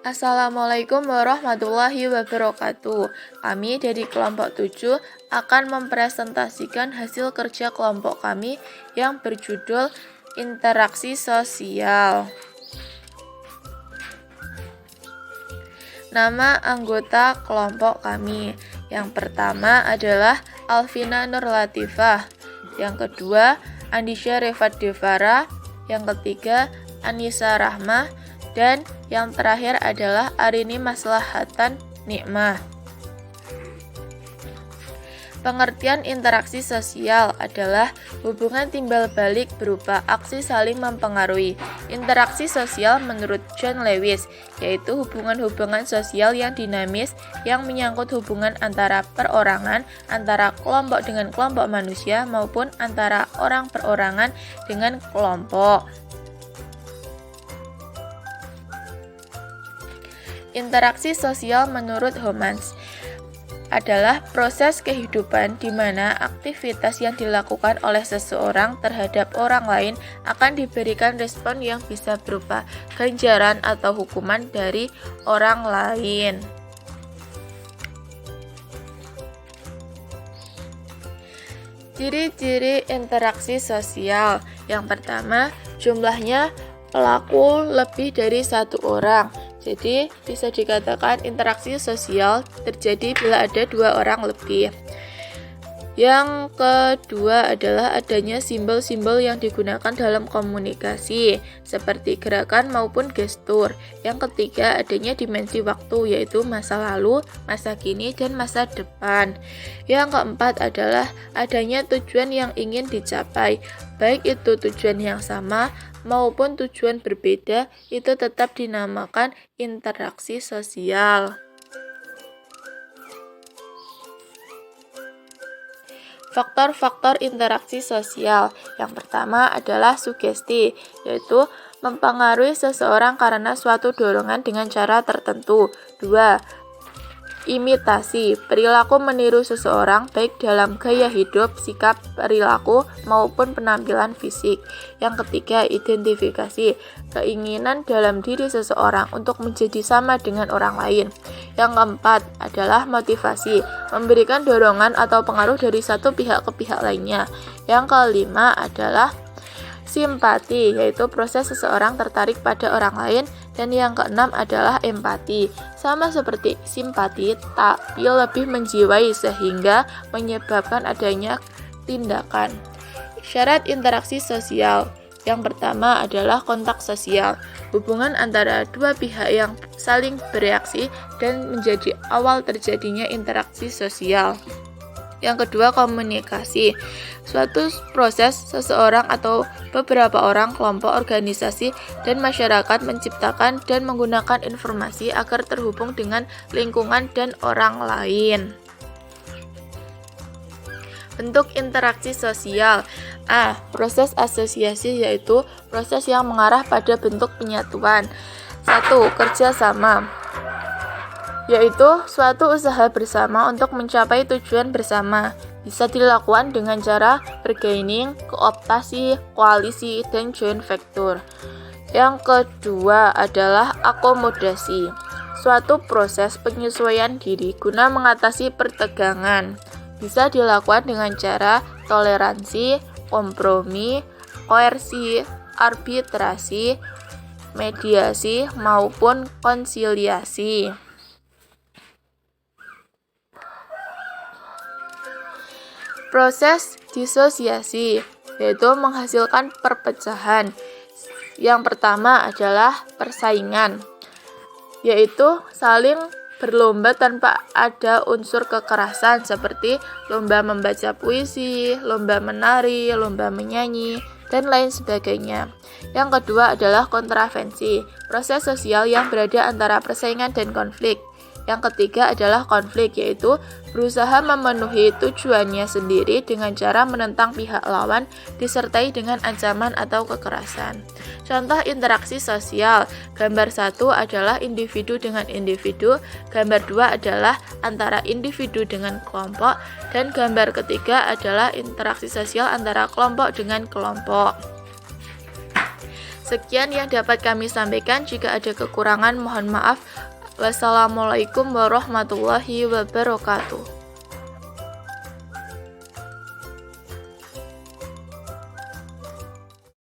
Assalamualaikum warahmatullahi wabarakatuh. Kami dari kelompok 7 akan mempresentasikan hasil kerja kelompok kami yang berjudul Interaksi Sosial. Nama anggota kelompok kami. Yang pertama adalah Alvina Nur Latifah. Yang kedua, Andisya Refat Devara. Yang ketiga, Anissa Rahmah. Dan yang terakhir adalah Arini Maslahatan Nikmah. Pengertian interaksi sosial adalah hubungan timbal balik berupa aksi saling mempengaruhi. Interaksi sosial menurut John Lewis yaitu hubungan-hubungan sosial yang dinamis yang menyangkut hubungan antara perorangan, antara kelompok dengan kelompok manusia maupun antara orang perorangan dengan kelompok. Interaksi sosial menurut Homans adalah proses kehidupan di mana aktivitas yang dilakukan oleh seseorang terhadap orang lain akan diberikan respon yang bisa berupa ganjaran atau hukuman dari orang lain. Ciri-ciri interaksi sosial. Yang pertama, jumlahnya pelaku lebih dari satu orang. Jadi, bisa dikatakan interaksi sosial terjadi bila ada dua orang lebih. Yang kedua adalah adanya simbol-simbol yang digunakan dalam komunikasi, seperti gerakan maupun gestur. Yang ketiga, adanya dimensi waktu, yaitu masa lalu, masa kini, dan masa depan. Yang keempat adalah adanya tujuan yang ingin dicapai, baik itu tujuan yang sama maupun tujuan berbeda, itu tetap dinamakan interaksi sosial. Faktor-faktor interaksi sosial. Yang pertama adalah sugesti, yaitu mempengaruhi seseorang karena suatu dorongan dengan cara tertentu. 2. Imitasi, perilaku meniru seseorang baik dalam gaya hidup, sikap, perilaku, maupun penampilan fisik. Yang ketiga, identifikasi, keinginan dalam diri seseorang untuk menjadi sama dengan orang lain. Yang keempat adalah motivasi, memberikan dorongan atau pengaruh dari satu pihak ke pihak lainnya. Yang kelima adalah simpati, yaitu proses seseorang tertarik pada orang lain. Dan yang keenam adalah empati, sama seperti simpati tapi lebih menjiwai sehingga menyebabkan adanya tindakan. Syarat interaksi sosial. Yang pertama adalah kontak sosial, hubungan antara dua pihak yang saling bereaksi dan menjadi awal terjadinya interaksi sosial. Yang kedua, komunikasi. Suatu proses seseorang atau beberapa orang, kelompok, organisasi, dan masyarakat menciptakan dan menggunakan informasi agar terhubung dengan lingkungan dan orang lain. Bentuk interaksi sosial. A. Proses asosiasi, yaitu proses yang mengarah pada bentuk penyatuan. 1. Kerjasama, yaitu suatu usaha bersama untuk mencapai tujuan bersama. Bisa dilakukan dengan cara bargaining, kooptasi, koalisi, dan joint venture. Yang kedua adalah akomodasi, suatu proses penyesuaian diri guna mengatasi pertegangan. Bisa dilakukan dengan cara toleransi, kompromi, koersi, arbitrasi, mediasi, maupun konsiliasi. Proses disosiasi, yaitu menghasilkan perpecahan. Yang pertama adalah persaingan, yaitu saling berlomba tanpa ada unsur kekerasan seperti lomba membaca puisi, lomba menari, lomba menyanyi, dan lain sebagainya. Yang kedua adalah kontravensi, proses sosial yang berada antara persaingan dan konflik. Yang ketiga adalah konflik, yaitu berusaha memenuhi tujuannya sendiri dengan cara menentang pihak lawan disertai dengan ancaman atau kekerasan. Contoh interaksi sosial. Gambar 1 adalah individu dengan individu, gambar 2 adalah antara individu dengan kelompok, dan gambar ketiga adalah interaksi sosial antara kelompok dengan kelompok. Sekian yang dapat kami sampaikan. Jika ada kekurangan, mohon maaf. Wassalamualaikum warahmatullahi wabarakatuh.